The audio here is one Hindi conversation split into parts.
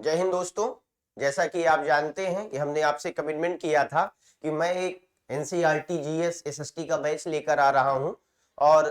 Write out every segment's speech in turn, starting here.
जय हिंद दोस्तों। जैसा कि आप जानते हैं कि हमने आपसे कमिटमेंट किया था कि मैं एक एनसीईआरटी जीएस एसएसटी का बैच लेकर आ रहा हूं और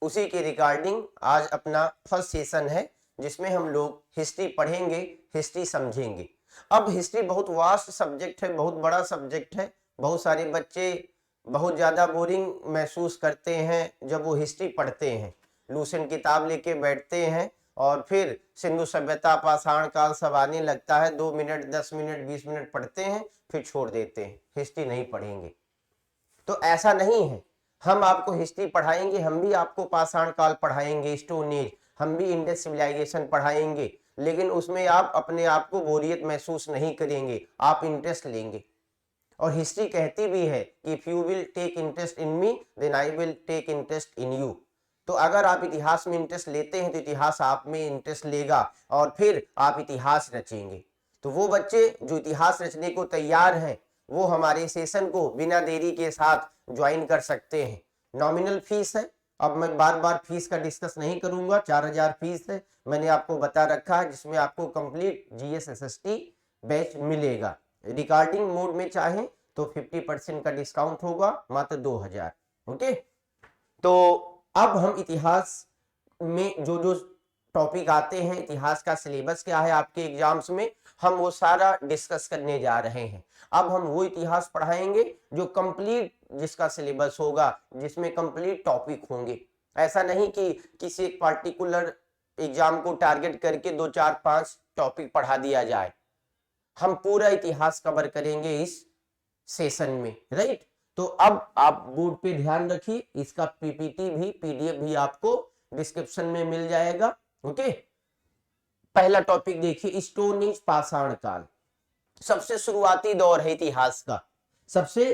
उसी के रिगार्डिंग आज अपना फर्स्ट सेशन है जिसमें हम लोग हिस्ट्री पढ़ेंगे, हिस्ट्री समझेंगे। अब हिस्ट्री बहुत वास्ट सब्जेक्ट है, बहुत बड़ा सब्जेक्ट है। बहुत सारे बच्चे बहुत ज़्यादा बोरिंग महसूस करते हैं जब वो हिस्ट्री पढ़ते हैं। लूसेंट किताब लेके बैठते हैं और फिर सिंधु सभ्यता, पाषाण काल सब आने लगता है। 2 मिनट, 10 मिनट, 20 मिनट पढ़ते हैं, फिर छोड़ देते हैं, हिस्ट्री नहीं पढ़ेंगे। तो ऐसा नहीं है, हम आपको हिस्ट्री पढ़ाएंगे, हम भी आपको पाषाण काल पढ़ाएंगे, स्टोन एज, हम भी इंडस सिविलाइजेशन पढ़ाएंगे, लेकिन उसमें आप अपने आप को बोरियत महसूस नहीं करेंगे, आप इंटरेस्ट लेंगे। और हिस्ट्री कहती भी है कि if you will take interest in me then I will take interest in you. तो अगर आप इतिहास में इंटरेस्ट लेते हैं तो इतिहास आप में इंटरेस्ट लेगा और फिर आप इतिहास रचेंगे। तो वो बच्चे जो इतिहास रचने को तैयार हैं वो हमारे सेशन को बिना देरी के साथ ज्वाइन कर सकते हैं। नॉमिनल फीस है, अब मैं बार बार फीस का डिस्कस नहीं करूंगा। 4000 फीस है, मैंने आपको बता रखा है, जिसमें आपको कंप्लीट जीएस एसएसटी बैच मिलेगा। रिकॉर्डिंग मोड में चाहें तो 50% का डिस्काउंट होगा, मात्र 2000। ओके, तो अब हम इतिहास में जो जो टॉपिक आते हैं, इतिहास का सिलेबस क्या है आपके एग्जाम्स में, हम वो सारा डिस्कस करने जा रहे हैं। अब हम वो इतिहास पढ़ाएंगे जो कंप्लीट, जिसका सिलेबस होगा, जिसमें कंप्लीट टॉपिक होंगे। ऐसा नहीं कि किसी एक पार्टिकुलर एग्जाम को टारगेट करके 2 4 5 टॉपिक पढ़ा दिया जाए। हम पूरा इतिहास कवर करेंगे इस सेशन में, राइट। तो अब आप बोर्ड पे ध्यान रखिए, इसका पीपीटी भी, पीडीएफ भी आपको डिस्क्रिप्शन में मिल जाएगा। ओके, पहला टॉपिक देखिए, स्टोन एज, पाषाण काल। सबसे शुरुआती दौर है इतिहास का, सबसे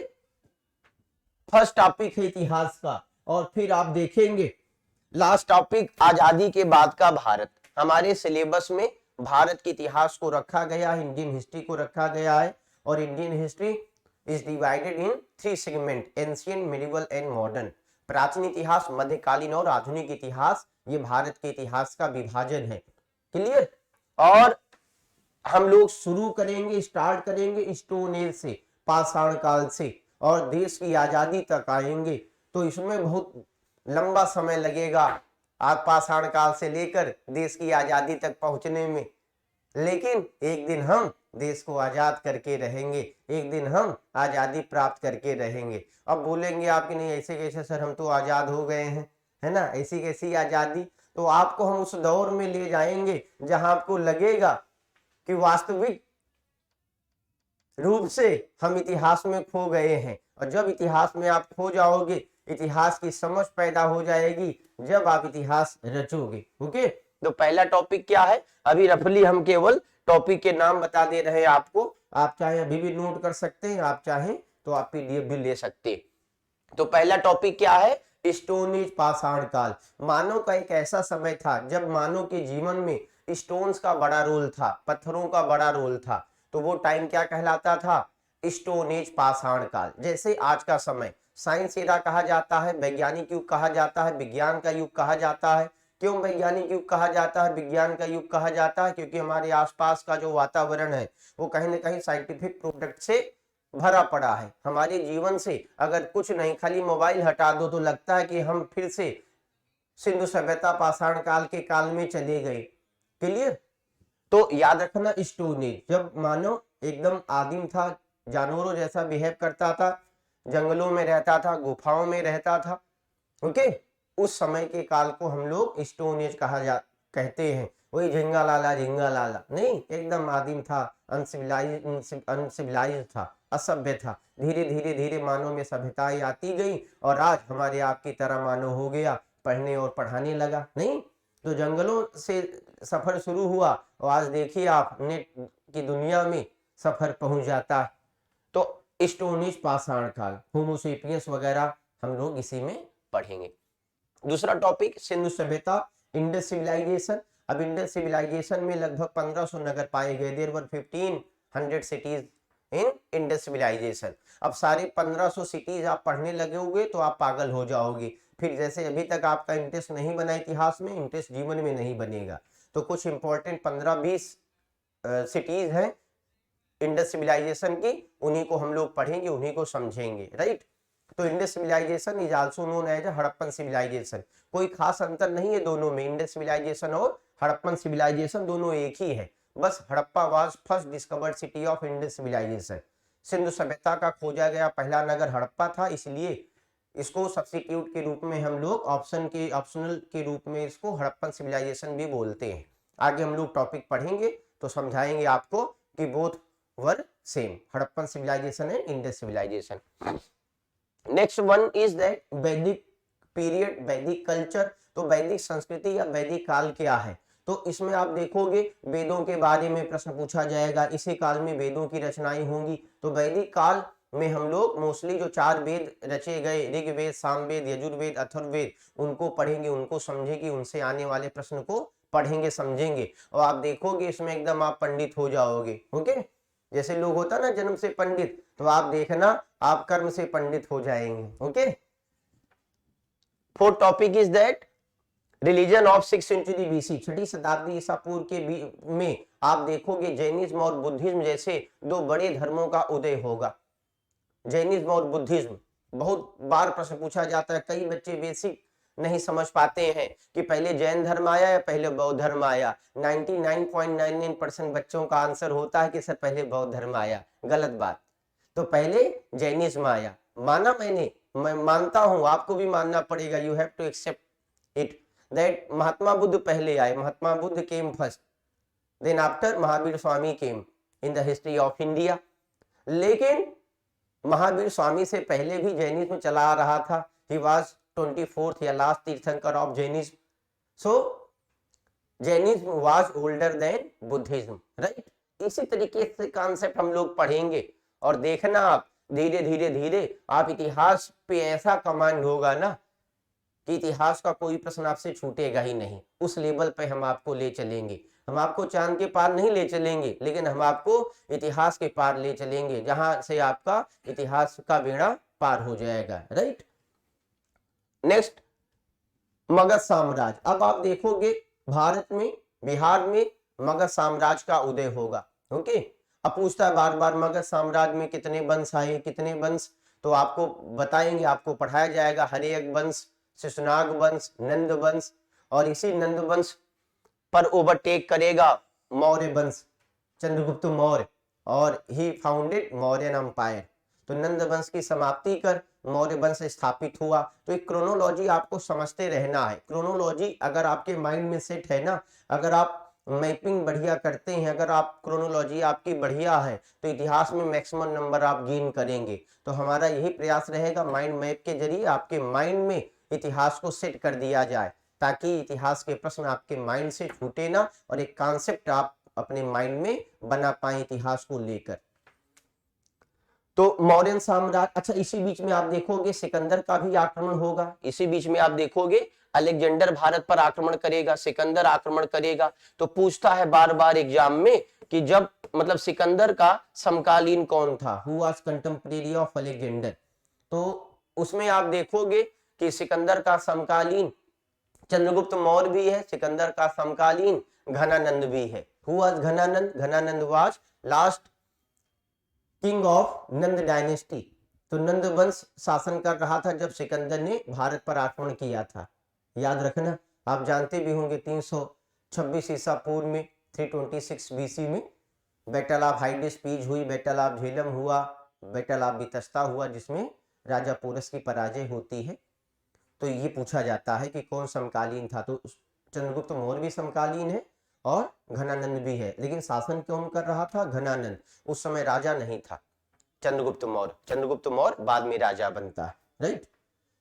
फर्स्ट टॉपिक है इतिहास का। और फिर आप देखेंगे लास्ट टॉपिक आजादी के बाद का भारत। हमारे सिलेबस में भारत के इतिहास को रखा गया है, इंडियन हिस्ट्री को रखा गया है। और Indian history is divided in 3 segment, ancient, medieval and modern. प्राचीन इतिहास, मध्यकालीन और आधुनिक इतिहास, ये भारत के इतिहास का विभाजन है। क्लियर। और हम लोग शुरू करेंगे, स्टार्ट करेंगे स्टोन एज से, पाषाण काल से, और देश की आजादी तक आएंगे। तो इसमें बहुत लंबा समय लगेगा आज पाषाण काल से लेकर देश की आजादी तक पहुंचने में। लेकिन एक दिन हम देश को आजाद करके रहेंगे, एक दिन हम आजादी प्राप्त करके रहेंगे। अब बोलेंगे आप कि नहीं ऐसे कैसे सर, हम तो आजाद हो गए हैं, है ना, ऐसी कैसी आजादी। तो आपको हम उस दौर में ले जाएंगे जहां आपको लगेगा कि वास्तविक रूप से हम इतिहास में खो गए हैं। और जब इतिहास में आप खो जाओगे, इतिहास की समझ पैदा हो जाएगी जब आप इतिहास रचोगे। ओके, तो पहला टॉपिक क्या है, अभी रफली हम केवल टॉपिक के नाम बता दे रहे हैं आपको। आप चाहे अभी भी नोट कर सकते हैं, आप चाहें तो आप पीडीएफ भी ले सकते हैं। तो पहला टॉपिक क्या है, स्टोन एज, पाषाण काल। मानव का एक ऐसा समय था जब मानव के जीवन में स्टोन्स का बड़ा रोल था, पत्थरों का बड़ा रोल था। तो वो टाइम क्या कहलाता था, स्टोन एज, पाषाण काल। जैसे आज का समय साइंस एरा कहा जाता है, वैज्ञानिक युग कहा जाता है, विज्ञान का युग कहा जाता है। क्यों वैज्ञानिक युग कहा जाता है, विज्ञान का युग कहा जाता है? क्योंकि हमारे आसपास का जो वातावरण है वो कहीं ना कहीं साइंटिफिक प्रोडक्ट से भरा पड़ा है। हमारे जीवन से अगर कुछ नहीं, खाली मोबाइल हटा दो तो लगता है कि हम फिर से सिंधु सभ्यता, पाषाण काल के काल में चले गए। क्लियर। तो याद रखना, स्टोन एज, जब मानव एकदम आदिम था, जानवरों जैसा बिहेव करता था, जंगलों में रहता था, गुफाओं में रहता था। ओके, उस समय के काल को हम लोग स्टोन एज कहते हैं। वही झिंगा लाला, झिंगा लाला नहीं, एकदम आदिम था, अनसिविलाइज था, असभ्य था। धीरे धीरे धीरे मानव में सभ्यताएं आती गई और आज हमारे आपकी तरह मानव हो गया, पढ़ने और पढ़ाने लगा। नहीं, तो जंगलों से सफर शुरू हुआ और आज देखिए आप नेट की दुनिया में सफर पहुंच जाता है। तो स्टोन एज, पाषाण काल, होमोसेपियंस वगैरह हम लोग इसी में पढ़ेंगे। दूसरा टॉपिक, सिंधु सभ्यता, इंडस सिविलाइजेशन। अब इंडस सिविलाइजेशन में लगभग 1500 नगर पाए गए। There were 1500 cities in Indus civilisation. अब सारे 1500 सिटीज आप पढ़ने लगे होंगे तो आप पागल हो जाओगे। फिर जैसे अभी तक आपका इंटरेस्ट नहीं बना इतिहास में, इंटरेस्ट जीवन में नहीं बनेगा। तो कुछ इंपॉर्टेंट 15-20 सिटीज हैं इंडस सिविलाइजेशन की, उन्हीं को हम लोग पढ़ेंगे, उन्हीं को समझेंगे, राइट। तो Indus civilisation is also known as Harappan civilisation. कोई खास अंतर नहीं है दोनों में, इंडस सिविलाइजेशन और हड़प्पन सिविलाइजेशन दोनों एक ही है। बस Harappa was first discovered city of Indus civilisation. Sindhu सभ्यता का खोजा गया पहला नगर हड़प्पा था, इसलिए इसको सब्स्टिट्यूट के रूप में हम लोग ऑप्शनल के रूप में इसको हड़प्पन सिविलाइजेशन भी बोलते हैं। आगे हम लोग टॉपिक पढ़ेंगे तो समझाएंगे आपको कि both were same, Harappan civilisation and Indus civilisation. Next one is that Vedic period, Vedic culture. तो वैदिक संस्कृति या वैदिक काल क्या है, तो इसमें आप देखोगे वेदों के बारे में प्रश्न पूछा जाएगा, इसी काल में वेदों की रचनाएं होंगी। तो वैदिक काल में हम लोग मोस्टली जो 4 वेद रचे गए, ऋग्वेद, सामवेद, यजुर्वेद, अथर्ववेद, उनको पढ़ेंगे, उनको समझेंगे, उनसे आने वाले प्रश्न को पढ़ेंगे, समझेंगे, और आप देखोगे इसमें एकदम आप पंडित हो जाओगे। ओके, जैसे लोग होता ना जन्म से पंडित, तो आप देखना आप कर्म से पंडित हो जाएंगे। Okay, fourth topic is that religion of 6th century BC, 6ठी शताब्दी ईसा पूर्व के में आप देखोगे जैनिज्म और बुद्धिज्म जैसे 2 बड़े धर्मों का उदय होगा। जैनिज्म और बुद्धिज्म, बहुत बार प्रश्न पूछा जाता है, कई बच्चे बेसिक नहीं समझ पाते हैं कि पहले जैन धर्म आया या पहले बौद्ध धर्म आया। 99.99% बच्चों का आंसर होता है कि सर पहले बौद्ध धर्म आया। गलत बात। तो पहले जैनिज्म आया, माना मैंने, मैं मानता हूं, आपको भी मानना पड़ेगा, you have to accept it that Mahatma Buddha पहले आए, Mahatma Buddha came first, then after Mahavir Swami came in the history of India. लेकिन महावीर स्वामी से पहले भी जैनिज्म चला आ रहा था, ही वाज 24th या लास्ट तीर्थंकर of Jainism, so Jainism was older than Buddhism, right. इसी तरीके से कॉन्सेप्ट हम लोग पढ़ेंगे, और देखना आप धीरे धीरे धीरे आप इतिहास पे ऐसा कमांड होगा ना कि इतिहास का कोई प्रश्न आपसे छूटेगा ही नहीं। उस लेवल पे हम आपको ले चलेंगे, हम आपको चांद के पार नहीं ले चलेंगे, लेकिन हम आपको इतिहास के पार ले चलेंगे, जहां से आपका इतिहास का बेड़ा पार हो जाएगा, राइट। नेक्स्ट, मगध साम्राज्य। अब आप देखोगे भारत में, बिहार में मगध साम्राज्य का उदय होगा। ओके, अब पूछता है बार बार मगध साम्राज्य में कितने वंश आए, कितने वंश, तो आपको बताएंगे, आपको पढ़ाया जाएगा हर्यक वंश, शिशुनाग वंश, नंद वंश, और इसी नंद वंश पर ओवरटेक करेगा मौर्य वंश, चंद्रगुप्त मौर्य, और ही फाउंडेड मौर्यन एम्पायर। तो नंद वंश की समाप्ति कर मौर्य वंश स्थापित हुआ। तो एक क्रोनोलॉजी आपको समझते रहना है। क्रोनोलॉजी अगर आपके माइंड में सेट है ना, अगर आप मैपिंग बढ़िया करते हैं, अगर आप क्रोनोलॉजी आपकी बढ़िया है, तो इतिहास में मैक्सिमम नंबर आप गेन करेंगे। तो हमारा यही प्रयास रहेगा, माइंड मैप के जरिए आपके माइंड में इतिहास को सेट कर दिया जाए, ताकि इतिहास के प्रश्न आपके माइंड से छूटे ना, और एक कॉन्सेप्ट आप अपने माइंड में बना पाए इतिहास को लेकर। तो मौर्यन साम्राज्य, अच्छा इसी बीच में आप देखोगे सिकंदर का भी आक्रमण होगा, इसी बीच में आप देखोगे अलेक्जेंडर भारत पर आक्रमण करेगा, सिकंदर आक्रमण करेगा। तो पूछता है बार बार एग्जाम में कि जब मतलब सिकंदर का समकालीन कौन था, who was contemporary of Alexander. तो उसमें आप देखोगे कि सिकंदर का समकालीन चंद्रगुप्त मौर्य भी है, सिकंदर का समकालीन घनानंद भी है। Who was Ghananand? Ghananand was last king of Nand dynasty. तो नंद वंश शासन कर रहा था जब सिकंदर ने भारत पर आक्रमण किया था। याद रखना, आप जानते भी होंगे 326 ईसा पूर्व में 326 बीसी में बैटल ऑफ हाइडेस्पीज हुई, बैटल ऑफ झेलम हुआ, बैटल ऑफ वितस्ता हुआ, जिसमें राजा पोरस की पराजय होती है। तो ये पूछा जाता है कि कौन समकालीन था, तो चंद्रगुप्त मौर्य भी समकालीन है और घनानंद भी है, लेकिन शासन कौन कर रहा था? घनानंद। उस समय राजा नहीं था चंद्रगुप्त मौर्य, चंद्रगुप्त मौर्य बाद में राजा बनता है, right.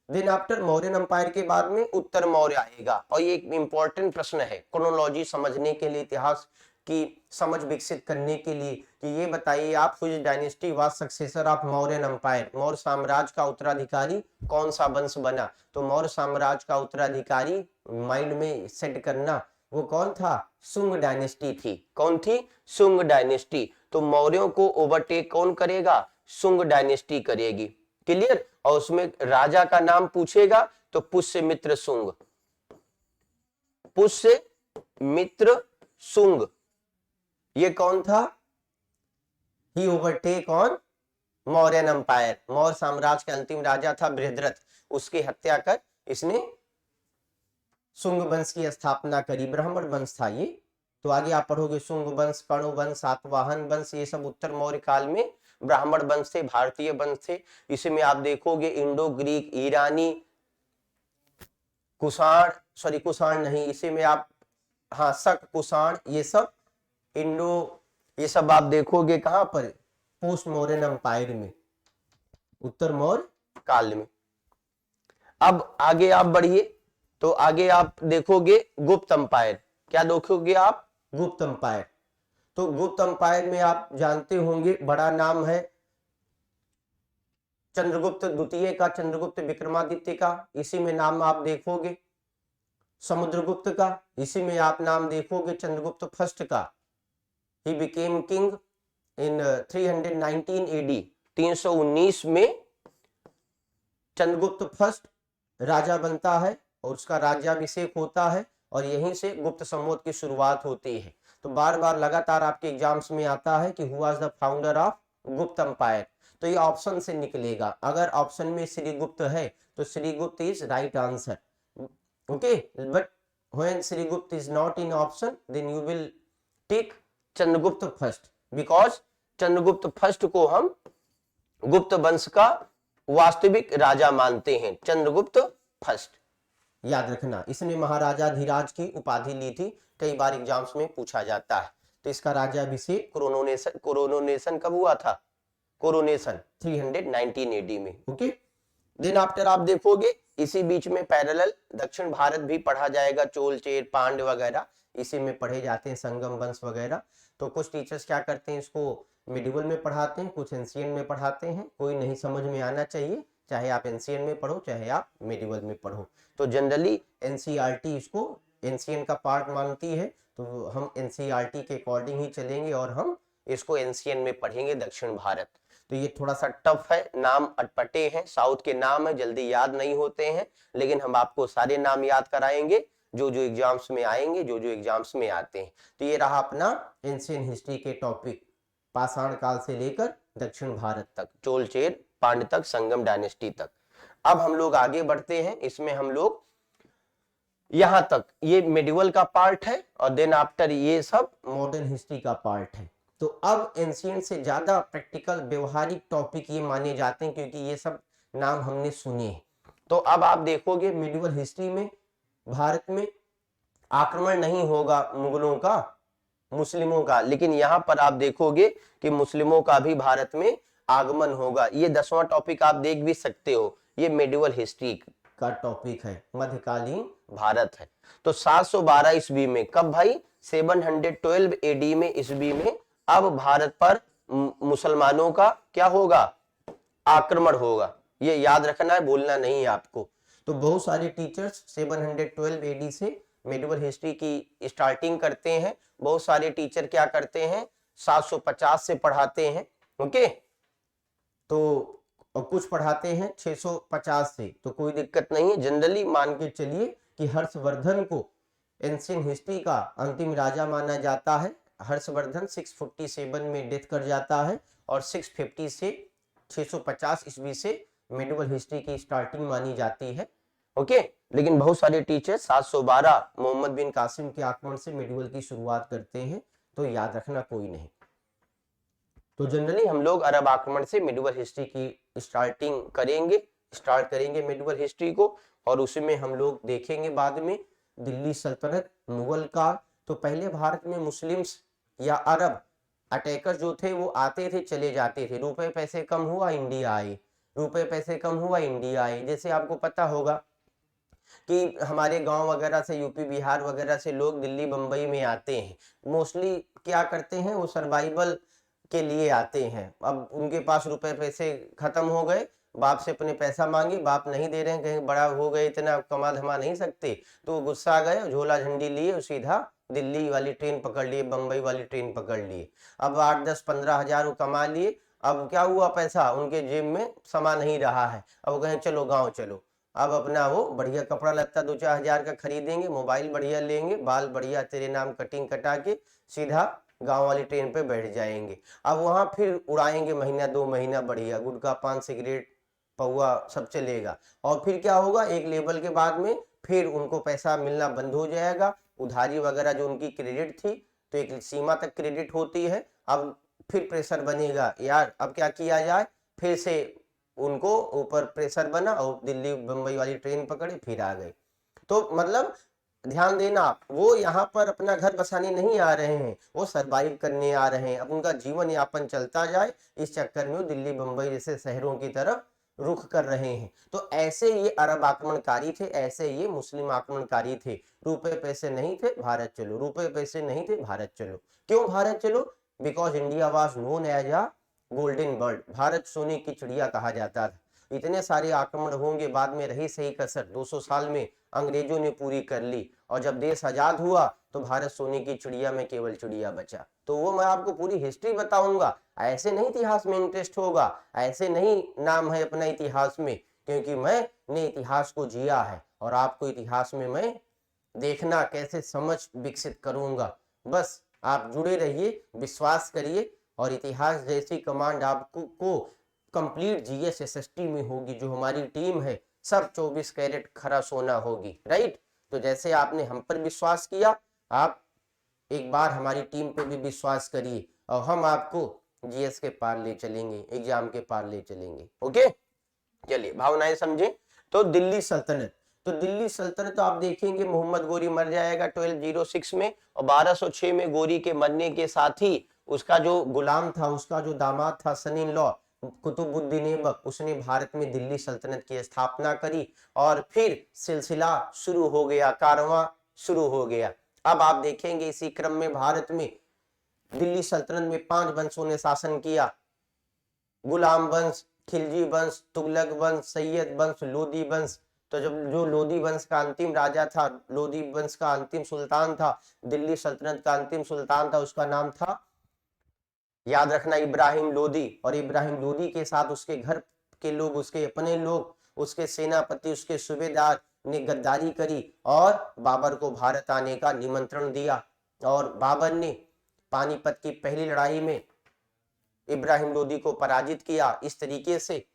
Then after Mauryan empire के बाद में उत्तर मौर्य आएगा, और ये एक इंपॉर्टेंट प्रश्न है क्रोनोलॉजी समझने के लिए, इतिहास की समझ विकसित करने के लिए, कि ये बताइए आप which dynasty was successor of Mauryan empire, Maurya साम्राज्य का उत्तराधिकारी कौन सा वंश बना? तो मौर्य साम्राज्य का उत्तराधिकारी माइंड में सेट करना, वो कौन था? सुंग डायनेस्टी थी। कौन थी? सुंग डायनेस्टी। तो मौर्यों को ओवरटेक कौन करेगा? सुंग डायनेस्टी करेगी। क्लियर? और उसमें राजा का नाम पूछेगा तो पुष्य मित्र सुंग, पुष्य मित्र सुंग, ये कौन था? He overtake on Mauryan empire, Maurya साम्राज्य के अंतिम राजा था बृहद्रथ, उसकी हत्या कर इसने शुंग वंश की स्थापना करी, ब्राह्मण वंश था ये। तो आगे आप पढ़ोगे शुंग वंश, कर्ण वंश, सातवाहन वंश, ये सब उत्तर मौर्य काल में ब्राह्मण वंश थे, भारतीय वंश थे। इसमें आप देखोगे इंडो ग्रीक, ईरानी, कुषाण, सॉरी कुषाण नहीं, इसी में आप हाँ शक, कुषाण, ये सब इंडो, ये सब आप देखोगे कहां पर? पोस्ट मौर्यन एम्पायर में, उत्तर मौर्य काल में। अब आगे आप बढ़िए तो आगे आप देखोगे गुप्त अंपायर। क्या देखोगे आप? गुप्त अंपायर। तो गुप्त अंपायर में आप जानते होंगे बड़ा नाम है चंद्रगुप्त द्वितीय का, चंद्रगुप्त विक्रमादित्य का, इसी में नाम आप देखोगे समुद्रगुप्त का, इसी में आप नाम देखोगे चंद्रगुप्त फर्स्ट का। He became king in 319 AD, 319 में चंद्रगुप्त फर्स्ट राजा बनता है और उसका राज्याभिषेक होता है और यहीं से गुप्त संवत की शुरुआत होती है। तो बार बार लगातार आपके एग्जाम्स में आता है कि who was the founder of गुप्त अंपायर, तो ये ऑप्शन से निकलेगा। अगर ऑप्शन में श्रीगुप्त है तो Shrigupta is right answer, okay. But when Shrigupta is not in option then you will tick Chandragupta first, because Chandragupta first को हम गुप्त वंश का वास्तविक राजा मानते हैं, चंद्रगुप्त फर्स्ट। याद रखना, इसने महाराजा धीराज की उपाधि ली थी, कई बार एग्जाम्स में पूछा जाता है। तो इसका राज्याभिषेक कोरोनेशन कब हुआ था? कोरोनेशन 319 एडी में, ओके। देन आफ्टर आप देखोगे इसी बीच में पैरेलल दक्षिण भारत भी पढ़ा जाएगा, चोल चेर पांड्य वगैरह इसी में पढ़े जाते हैं, संगम वंश वगैरह। तो कुछ टीचर्स क्या करते हैं, इसको मिडिवल में पढ़ाते हैं, कुछ एंशिएंट में पढ़ाते हैं। कोई नहीं समझ में आना चाहिए, चाहे आप एंशिएंट में पढ़ो चाहे आप मिडिवल में पढ़ो। तो जनरली एनसीईआरटी इसको एंशिएंट का पार्ट मानती है, तो हम एनसीईआरटी के अकॉर्डिंग ही चलेंगे और हम इसको एंशिएंट में पढ़ेंगे दक्षिण भारत। तो ये थोड़ा सा टफ है, नाम अटपटे हैं, साउथ के नाम है, जल्दी याद नहीं होते हैं, लेकिन हम आपको सारे नाम याद कराएंगे जो जो एग्जाम्स में आएंगे, जो जो एग्जाम्स में आते हैं। तो ये रहा अपना एंशिएंट हिस्ट्री के टॉपिक, पाषाण काल से लेकर दक्षिण भारत तक, चोल चेर पांड्य तक, संगम डायनेस्टी तक। अब हम लोग आगे बढ़ते हैं, इसमें हम लोग यहां तक ये मेडिवल का पार्ट है और देन आफ्टर ये सब मॉडर्न हिस्ट्री का पार्ट है। तो अब एंशिएंट से ज्यादा प्रैक्टिकल व्यवहारिक टॉपिक ये माने जाते हैं क्योंकि ये सब नाम हमने सुने हैं। तो अब आप देखोगे मेडिवल हिस्ट्री में भारत में आक्रमण नहीं होगा मुगलों का, मुस्लिमों का, लेकिन यहां पर आप देखोगे कि मुस्लिमों का भी भारत में आगमन होगा। ये 10वां टॉपिक आप देख भी सकते हो, ये मेडिवल हिस्ट्री का टॉपिक है, मध्यकालीन भारत है। तो 712 ईस्वी में, कब भाई? 712 एडी में, ईस्वी में अब भारत पर मुसलमानों का क्या होगा? आक्रमण होगा। ये याद रखना है, भूलना नहीं है आपको। तो बहुत सारे टीचर्स 712 एडी से मेडिवल हिस्ट्री की स्टार्टिंग करते हैं, बहुत सारे टीचर क्या करते हैं 750 से पढ़ाते हैं, ओके। तो और कुछ पढ़ाते हैं 650 से, तो कोई दिक्कत नहीं है। जनरली मान के चलिए कि हर्षवर्धन को एंशिएंट हिस्ट्री का अंतिम राजा माना जाता है। हर्षवर्धन 647 में डेथ कर जाता है और 650 से 650 ईस्वी से मेडिवल हिस्ट्री की स्टार्टिंग मानी जाती है, ओके। लेकिन बहुत सारे टीचर 712 मोहम्मद बिन कासिम के आक्रमण से मेडिवल की शुरुआत करते हैं, तो याद रखना कोई नहीं। तो जनरली हम लोग अरब आक्रमण से मेडिवल हिस्ट्री की स्टार्ट करेंगे मेडिवल हिस्ट्री को, और उसमें हम लोग देखेंगे बाद में दिल्ली सल्तनत, मुगल का। तो पहले भारत में मुस्लिम्स या अरब अटैकर जो थे वो आते थे चले जाते थे, रुपए पैसे कम हुआ इंडिया आए, रुपए पैसे कम हुआ इंडिया आए। जैसे आपको पता होगा कि हमारे गांव वगैरह से, यूपी बिहार वगैरह से लोग दिल्ली बंबई में आते हैं, मोस्टली क्या करते हैं, वो सर्वाइवल के लिए आते हैं। अब उनके पास रुपए पैसे खत्म हो गए, बाप से अपने पैसा मांगे, बाप नहीं दे रहे हैं, कहीं बड़ा हो गए, इतना कमा धमा नहीं सकते, तो गुस्सा आ गए, झोला झंडी लिए सीधा दिल्ली वाली ट्रेन पकड़ लिए, बंबई वाली ट्रेन पकड़ लिए। अब 8, 10, 15 हजार वो कमा लिए, अब क्या हुआ, पैसा उनके जेब में समा नहीं रहा है। अब कहें चलो गाँव चलो, अब अपना वो बढ़िया कपड़ा लत्ता 2-4 हजार का खरीदेंगे, मोबाइल बढ़िया लेंगे, बाल बढ़िया तेरे नाम कटिंग कटा के सीधा गांव वाली ट्रेन पे बैठ जाएंगे। अब वहां फिर उड़ाएंगे महीना 2 महीना बढ़िया, गुटखा पान सिगरेट पौआ सब चलेगा। और फिर क्या होगा, एक लेवल के बाद में फिर उनको पैसा मिलना बंद हो जाएगा, उधारी वगैरह जो उनकी क्रेडिट थी, तो एक सीमा तक क्रेडिट होती है। अब फिर प्रेशर बनेगा, यार अब क्या किया जाए, फिर से उनको ऊपर प्रेशर बना और दिल्ली बंबई वाली ट्रेन पकड़े, फिर आ गए। तो मतलब ध्यान देना आप, वो यहाँ पर अपना घर बसाने नहीं आ रहे हैं, वो सरवाइव करने आ रहे हैं, अब उनका जीवन यापन चलता जाए, इस चक्कर में वो दिल्ली बंबई जैसे शहरों की तरफ रुख कर रहे हैं। तो ऐसे ये अरब आक्रमणकारी थे, ऐसे ये मुस्लिम आक्रमणकारी थे। रुपए पैसे नहीं थे, भारत चलो, रुपए पैसे नहीं थे, भारत चलो। क्यों भारत चलो? Because India was known as a golden bird, Bharat सोने की चिड़िया कहा जाता था। इतने सारे आक्रमण होंगे, बाद में रही सही कसर 200 साल में अंग्रेजों ने पूरी कर ली, और जब देश आजाद हुआ तो भारत सोने की चिड़िया में केवल चिड़िया बचा। तो वो मैं आपको पूरी हिस्ट्री बताऊंगा, ऐसे नहीं इतिहास में इंटरेस्ट होगा, ऐसे नहीं नाम है अपना इतिहास में, क्योंकि मैंने इतिहास को जिया है और आपको इतिहास में मैं देखना कैसे समझ विकसित करूंगा। बस आप जुड़े रहिए, विश्वास करिए, और इतिहास जैसी कमांड आपको को कंप्लीट जीएस एसएसटी में होगी। जो हमारी टीम है सब 24 कैरेट खरा सोना होगी, राइट। तो जैसे आपने हम पर विश्वास किया, आप एक बार हमारी टीम पे भी विश्वास करिए, और हम आपको जीएस के पार ले चलेंगे, एग्जाम के पार ले चलेंगे। ओके, चलिए भावनाएं समझे। तो दिल्ली सल्तनत, तो दिल्ली सल्तनत तो आप देखेंगे मोहम्मद गोरी मर जाएगा 1206 में, और 1206 में गोरी के मरने के साथ ही उसका जो गुलाम था, उसका जो दामाद था सन इन लॉ कुतुबुद्दीन ऐबक, उसने भारत में दिल्ली सल्तनत की स्थापना करी, और फिर सिलसिला शुरू हो गया, कारवां शुरू हो गया। अब आप देखेंगे इसी क्रम में भारत में दिल्ली सल्तनत में 5 वंशों ने शासन किया, गुलाम वंश, खिलजी वंश, तुगलक वंश, सैयद वंश, लोदी वंश। तो जब जो लोदी वंश का अंतिम राजा था, लोदी वंश का अंतिम सुल्तान था, दिल्ली सल्तनत का अंतिम सुल्तान था, उसका नाम था, याद रखना, इब्राहिम लोदी। और इब्राहिम लोदी के साथ उसके घर के लोग, उसके अपने लोग, उसके सेनापति, उसके सूबेदार ने गद्दारी करी और बाबर को भारत आने का निमंत्रण दिया, और बाबर ने पानीपत की पहली लड़ाई में इब्राहिम लोदी को पराजित किया। इस तरीके से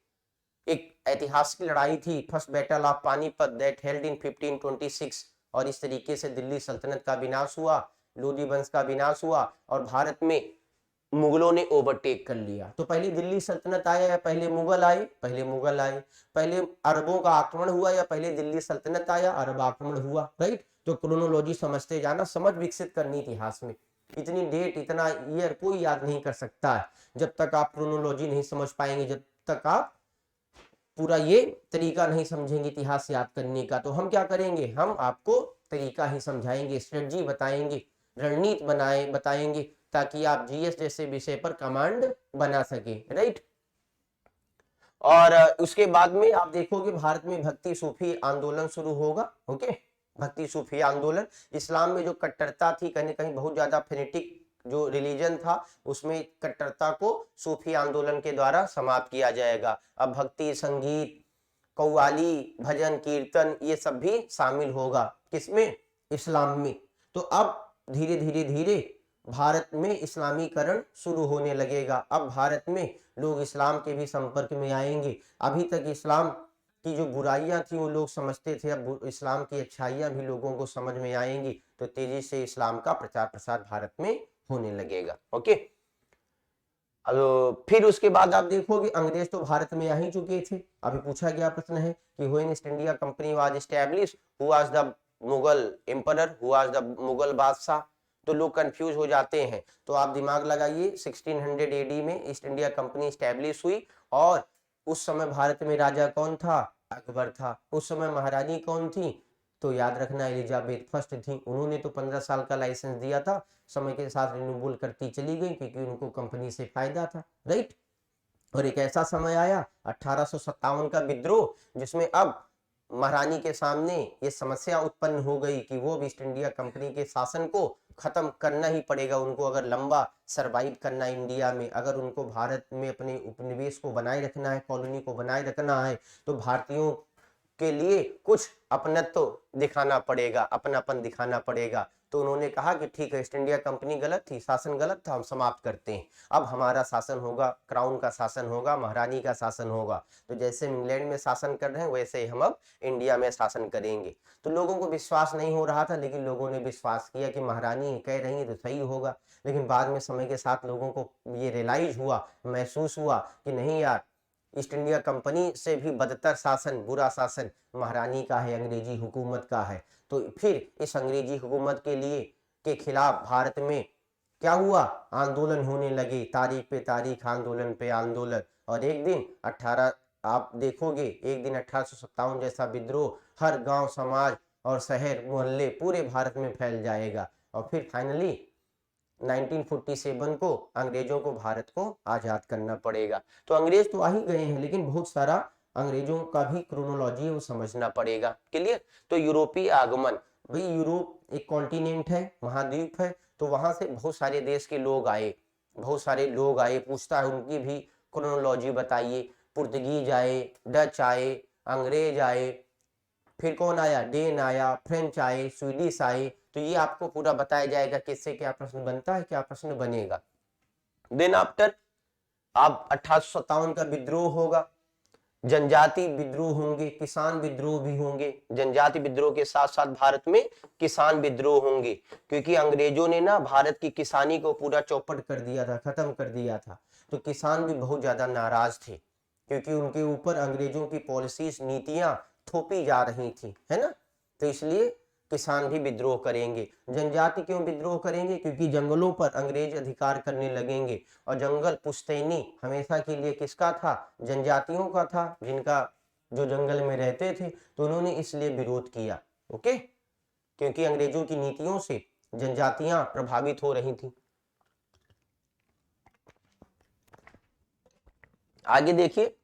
एक ऐतिहासिक लड़ाई थी, first battle of Panipat that held in 1526, और इस तरीके से दिल्ली सल्तनत का विनाश हुआ, लोदी वंश का विनाश हुआ, और भारत में मुगलों ने ओवरटेक कर लिया। तो पहले दिल्ली सल्तनत आया या पहले मुगल आए? पहले मुगल आए। पहले अरबों का आक्रमण हुआ या पहले दिल्ली सल्तनत आया, अरब आक्रमण हुआ, राइट। तो क्रोनोलॉजी समझते जाना, समझ विकसित करनी इतिहास में। इतनी डेट, इतना ईयर कोई याद नहीं कर सकता है जब तक आप क्रोनोलॉजी नहीं समझ पाएंगे, जब तक आप पूरा ये तरीका नहीं समझेंगे इतिहास याद करने का। तो हम क्या करेंगे, हम आपको तरीका ही समझाएंगे, स्ट्रेटजी बताएंगे, रणनीति बताएंगे, ताकि आप जीएस जैसे विषय पर कमांड बना सके, राइट। और उसके बाद में आप देखोगे भारत में भक्ति सूफी आंदोलन शुरू होगा। ओके, भक्ति सूफी आंदोलन, इस्लाम में जो कट्टरता थी, कहीं कहीं बहुत ज्यादा फेनेटिक जो रिलीजन था, उसमें कट्टरता को सूफी आंदोलन के द्वारा समाप्त किया जाएगा। अब भक्ति संगीत, कव्वाली, भजन कीर्तन, ये सब भी शामिल होगा, किसमें? इस्लाम में। तो अब धीरे धीरे धीरे भारत में इस्लामीकरण शुरू होने लगेगा। अब भारत में लोग इस्लाम के भी संपर्क में आएंगे। अभी तक इस्लाम की जो बुराइयां थी वो लोग समझते थे, अब इस्लाम की अच्छाइयां भी लोगों को समझ में आएंगी, तो तेजी से इस्लाम का प्रचार प्रसार भारत में होने लगेगा। ओके, अब फिर उसके बाद आप देखोगे अंग्रेज तो भारत में आ ही चुके थे। अभी पूछा गया प्रश्न है कि when east India company was established, who was the Mughal emperor, who was the Mughal बादशाह। तो लोग कंफ्यूज हो जाते हैं, तो आप दिमाग लगाइए, 1600 एडी में ईस्ट इंडिया कंपनी एस्टैब्लिश हुई, और उस समय भारत में राजा कौन था? अकबर था। उस समय महारानी कौन थी? तो याद रखना, एलिजाबेथ फर्स्ट थी। उन्होंने तो 15 साल का लाइसेंस दिया था, समय के साथ रिन्यूएबल करती चली गई, क्योंकि उनको कंपनी से फायदा था, राइट। और एक ऐसा समय आया 1857 का विद्रोह, जिसमें अब महारानी के सामने ये समस्या उत्पन्न हो गई कि वो ईस्ट इंडिया कंपनी के शासन को खत्म करना ही पड़ेगा उनको, अगर लंबा सरवाइव करना है इंडिया में, अगर उनको भारत में अपने उपनिवेश को बनाए रखना है, कॉलोनी को बनाए रखना है, तो भारतीयों के लिए कुछ अपनत्व दिखाना पड़ेगा, अपनापन दिखाना पड़ेगा। तो उन्होंने कहा कि ठीक है, ईस्ट इंडिया कंपनी गलत थी, शासन गलत था, हम समाप्त करते हैं, अब हमारा शासन होगा, क्राउन का शासन होगा, महारानी का शासन होगा। तो जैसे इंग्लैंड में शासन कर रहे हैं वैसे ही हम अब इंडिया में शासन करेंगे। तो लोगों को विश्वास नहीं हो रहा था, लेकिन लोगों ने विश्वास किया कि महारानी कह रही है तो सही होगा। लेकिन बाद में समय के साथ लोगों को ये रियलाइज हुआ, महसूस हुआ कि नहीं यार, ईस्ट इंडिया कंपनी से भी बदतर शासन, बुरा शासन महारानी का है, अंग्रेजी हुकूमत का है। तो फिर इस अंग्रेजी हुकूमत के खिलाफ भारत में क्या हुआ, आंदोलन होने लगे, तारीख पे तारीख, आंदोलन पे आंदोलन। और एक दिन 18 आप देखोगे, एक दिन 1857 जैसा विद्रोह हर गांव, समाज और शहर, मोहल्ले, पूरे भारत में फैल जाएगा। और फिर फाइनली 1947 को अंग्रेजों को भारत को आजाद करना पड़ेगा। तो अंग्रेज तो आ ही गए हैं, लेकिन बहुत सारा अंग्रेजों का भी क्रोनोलॉजी है वो समझना पड़ेगा। क्लियर? तो यूरोपीय आगमन, भाई यूरोप एक कॉन्टिनेंट है, महाद्वीप है, तो वहां से बहुत सारे देश के लोग आए, बहुत सारे लोग आए, पूछता है उनकी भी क्रोनोलॉजी बताइए। पुर्तगीज आए, डच आए, अंग्रेज आए, फिर कौन आया, डेन आया, फ्रेंच आए, स्वीडिश आए। तो ये आपको पूरा बताया जाएगा किससे क्या प्रश्न बनता है, क्या प्रश्न बनेगा। देन आफ्टर अब 1857 का विद्रोह होगा, जनजाति विद्रोह होंगे, किसान विद्रोह भी होंगे। जनजाति विद्रोह के साथ साथ भारत में किसान विद्रोह होंगे, क्योंकि अंग्रेजों ने ना भारत की किसानी को पूरा चौपट कर दिया था, खत्म कर दिया था। तो किसान भी बहुत ज्यादा नाराज थे, क्योंकि उनके ऊपर अंग्रेजों की पॉलिसीज, नीतियां थोपी जा रही थी, है ना। तो इसलिए किसान भी विद्रोह करेंगे। जनजाति क्यों विद्रोह करेंगे, क्योंकि जंगलों पर अंग्रेज अधिकार करने लगेंगे, और जंगल पुश्तैनी हमेशा के लिए किसका था, जनजातियों का था, जिनका जो जंगल में रहते थे। तो उन्होंने इसलिए विरोध किया, ओके, क्योंकि अंग्रेजों की नीतियों से जनजातियां प्रभावित हो रही थी। आगे देखिए,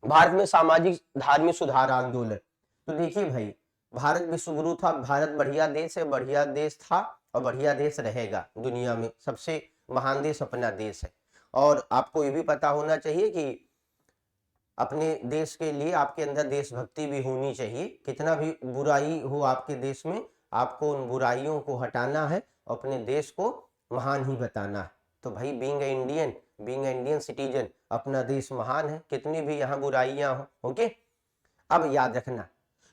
भारत में सामाजिक धार्मिक सुधार आंदोलन। तो देखिए भाई, भारत विश्वगुरु था, भारत बढ़िया देश है, बढ़िया देश था और बढ़िया देश रहेगा, दुनिया में सबसे महान देश अपना देश है। और आपको ये भी पता होना चाहिए कि अपने देश के लिए आपके अंदर देशभक्ति भी होनी चाहिए। कितना भी बुराई हो आपके देश में, आपको उन बुराइयों को हटाना है, अपने देश को महान ही बताना है। तो भाई बीइंग इंडियन सिटीजन, अपना देश महान है, कितनी भी यहाँ बुराइयां हो, ओके। अब याद रखना,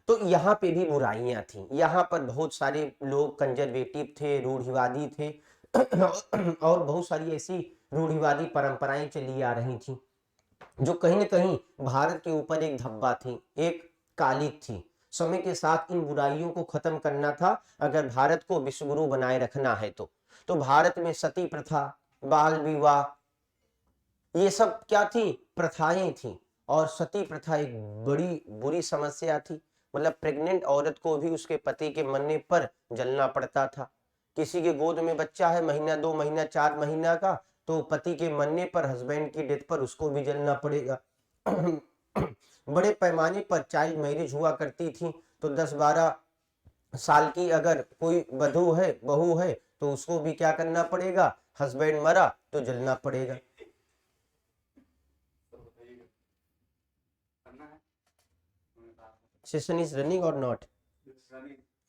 तो यहाँ पे भी बुराइयां थी, यहाँ पर बहुत सारे लोग कंजर्वेटिव थे, रूढ़िवादी थे और बहुत सारी ऐसी रूढ़िवादी परंपराएं चली आ रही थी, जो कहीं न कहीं भारत के ऊपर एक धब्बा थी, एक कालिक थी। समय के साथ इन बुराइयों को खत्म करना था, अगर भारत को विश्वगुरु बनाए रखना है तो भारत में सती प्रथा, बाल विवाह, ये सब क्या थी, प्रथाएं थी। और सती प्रथा एक बड़ी बुरी समस्या थी, मतलब प्रेग्नेंट औरत को भी उसके पति के मरने पर जलना पड़ता था। किसी के गोद में बच्चा है, महीना, 2 महीना, 4 महीना का, तो पति के मरने पर, हस्बैंड की डेथ पर उसको भी जलना पड़ेगा। बड़े पैमाने पर चाइल्ड मैरिज हुआ करती थी। तो 10-12 साल की अगर कोई बहू है तो उसको भी क्या करना पड़ेगा, हस्बैंड मरा तो जलना पड़ेगा। Session is running or not?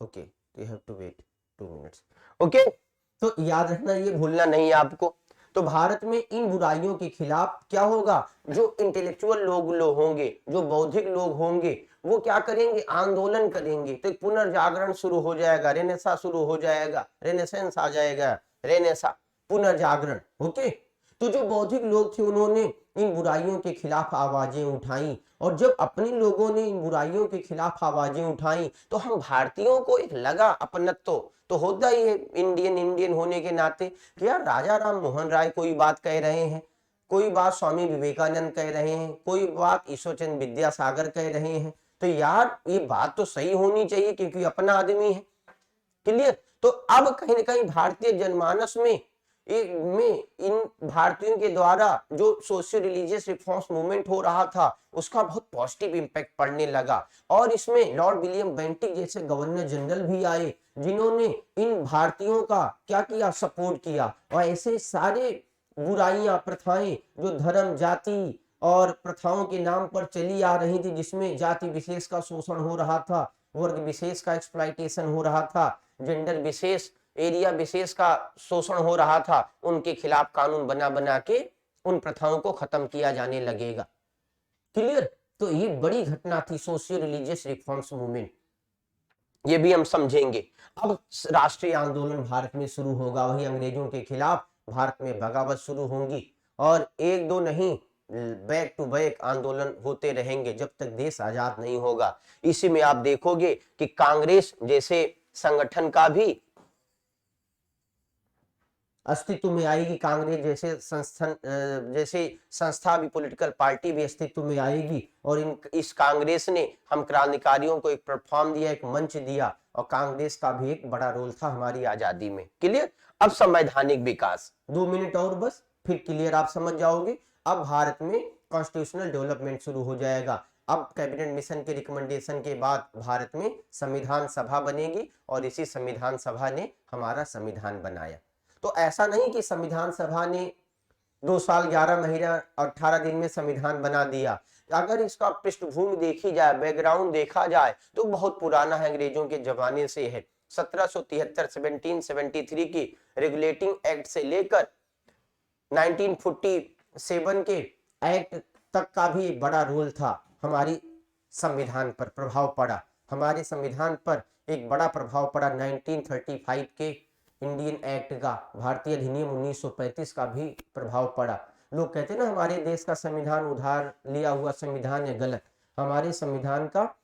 Okay, you have to wait 2 minutes. Okay, तो याद रखना, ये भूलना नहीं है आपको। तो भारत में इन बुराइयों के खिलाफ क्या होगा, जो इंटेलेक्चुअल लोग होंगे, जो बौद्धिक लोग होंगे, वो क्या करेंगे, आंदोलन करेंगे। तो पुनर्जागरण शुरू हो जाएगा, रेनेसा शुरू हो जाएगा, रेनेसेंस आ जाएगा, रेनेसा, पुनर्जागरण, ओके। तो जो बौद्धिक लोग थे उन्होंने इन बुराइयों के खिलाफ आवाजें उठाई, और जब अपने लोगों ने इन बुराइयों के खिलाफ आवाजें उठाई तो हम भारतीयों को एक लगा अपनत्व तो होता ही है, इंडियन होने के नाते, कि यार राजा राम मोहन राय कोई बात कह रहे हैं, कोई बात स्वामी विवेकानंद कह रहे हैं, कोई बात ईश्वरचंद विद्यासागर कह रहे हैं, तो यार ये बात तो सही होनी चाहिए, क्योंकि अपना आदमी है। क्लियर? तो अब कहीं ना कहीं भारतीय जनमानस में इन भारतीयों के द्वारा जो सोशियो रिलीजियस रिफॉर्म्स मूवमेंट हो रहा था उसका बहुत पॉजिटिव इंपैक्ट पड़ने लगा। और इसमें लॉर्ड विलियम बेंटिक जैसे गवर्नर जनरल भी आए, जिन्होंने इन भारतीयों का क्या किया, सपोर्ट किया। और ऐसे सारे बुराइयां, प्रथाएं जो धर्म, जाति और प्रथाओं के नाम पर चली आ रही थी, जिसमें जाति विशेष का शोषण हो रहा था, वर्ग विशेष का एक्सप्लॉइटेशन हो रहा था, जेंडर विशेष एरिया विशेष का शोषण हो रहा था, उनके खिलाफ कानून बना बना के उन प्रथाओं को खत्म किया जाने लगेगा। क्लियर? तो ये बड़ी घटना थी सोशियो रिलीजियस रिफॉर्म्स मूवमेंट, ये भी हम समझेंगे। अब राष्ट्रीय आंदोलन भारत में शुरू होगा, वही अंग्रेजों के खिलाफ भारत में बगावत शुरू होंगी और एक दो नहीं, बैक टू बैक आंदोलन होते रहेंगे जब तक देश आजाद नहीं होगा। इसी में आप देखोगे कि कांग्रेस जैसे संगठन का भी अस्तित्व में आएगी, कांग्रेस जैसे संस्थान जैसे संस्था भी, पॉलिटिकल पार्टी भी अस्तित्व में आएगी। और इस कांग्रेस ने हम क्रांतिकारियों को एक प्लेटफॉर्म दिया, एक मंच दिया, और कांग्रेस का भी एक बड़ा रोल था हमारी आजादी में। क्लियर? अब संवैधानिक विकास, 2 मिनट और बस, फिर क्लियर आप समझ जाओगे। अब भारत में कॉन्स्टिट्यूशनल डेवलपमेंट शुरू हो जाएगा। अब कैबिनेट मिशन के रिकमेंडेशन के बाद भारत में संविधान सभा बनेगी और इसी संविधान सभा ने हमारा संविधान बनाया। तो ऐसा नहीं कि संविधान सभा ने 2 साल 11 महीना और 18 दिन में संविधान बना दिया। अगर इसका पृष्ठभूमि देखी जाए, बैकग्राउंड देखा जाए, तो बहुत पुराना है, अंग्रेजों के जमाने से है। 1773 की रेगुलेटिंग एक्ट से लेकर 1947 के एक्ट तक का भी बड़ा रोल था, हमारी संविधान पर प्रभाव पड़ा। हमारे संविधान पर एक बड़ा प्रभाव पड़ा 1935 के इंडियन एक्ट का, भारतीय अधिनियम 1935 का भी प्रभाव पड़ा। लोग कहते हैं ना हमारे देश का संविधान उधार लिया हुआ संविधान है, गलत। हमारे संविधान का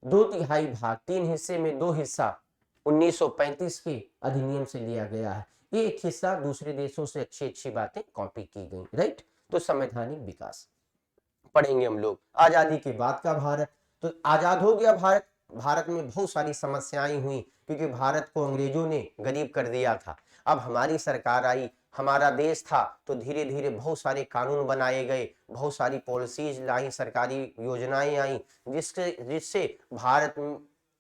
2/3 भाग, 3 हिस्से में 2 हिस्सा 1935 के अधिनियम से लिया गया है। ये एक हिस्सा दूसरे देशों से अच्छी अच्छी बातें कॉपी की गई, राइट। तो संवैधानिक विकास पढ़ेंगे हम लोग। आजादी के बाद का भारत, तो आजाद हो गया भारत, भारत में बहुत सारी समस्याएं हुई क्योंकि भारत को अंग्रेजों ने गरीब कर दिया था। अब हमारी सरकार आई, हमारा देश था, तो धीरे धीरे बहुत सारे कानून बनाए गए, बहुत सारी पॉलिसीज लाई, सरकारी योजनाएं आई, जिससे भारत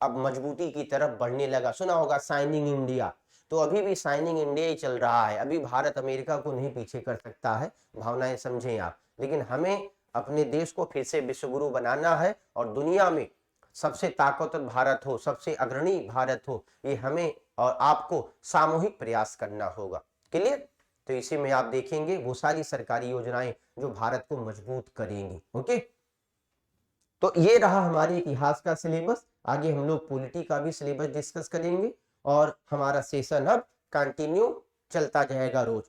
अब मजबूती की तरफ बढ़ने लगा। सुना होगा शाइनिंग इंडिया, तो अभी भी शाइनिंग इंडिया ही चल रहा है। अभी भारत अमेरिका को नहीं पीछे कर सकता है, भावनाएं समझें आप। लेकिन हमें अपने देश को फिर से विश्वगुरु बनाना है और दुनिया में सबसे ताकतवर भारत हो, सबसे अग्रणी भारत हो, ये हमें और आपको सामूहिक प्रयास करना होगा। क्लियर? तो इसी में आप देखेंगे वो सारी सरकारी योजनाएं जो भारत को मजबूत करेंगी। ओके, तो ये रहा हमारे इतिहास का सिलेबस। आगे हम लोग पॉलिटी का भी सिलेबस डिस्कस करेंगे और हमारा सेशन अब कंटिन्यू चलता जाएगा रोज।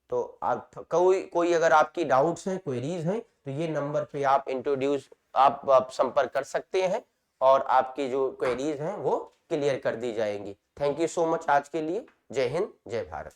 तो आप कोई अगर आपकी डाउट्स हैं, क्वेरीज हैं, तो ये नंबर पे आप संपर्क कर सकते हैं और आपकी जो क्वेरीज हैं वो क्लियर कर दी जाएंगी। थैंक यू सो मच आज के लिए। जय हिंद, जय भारत।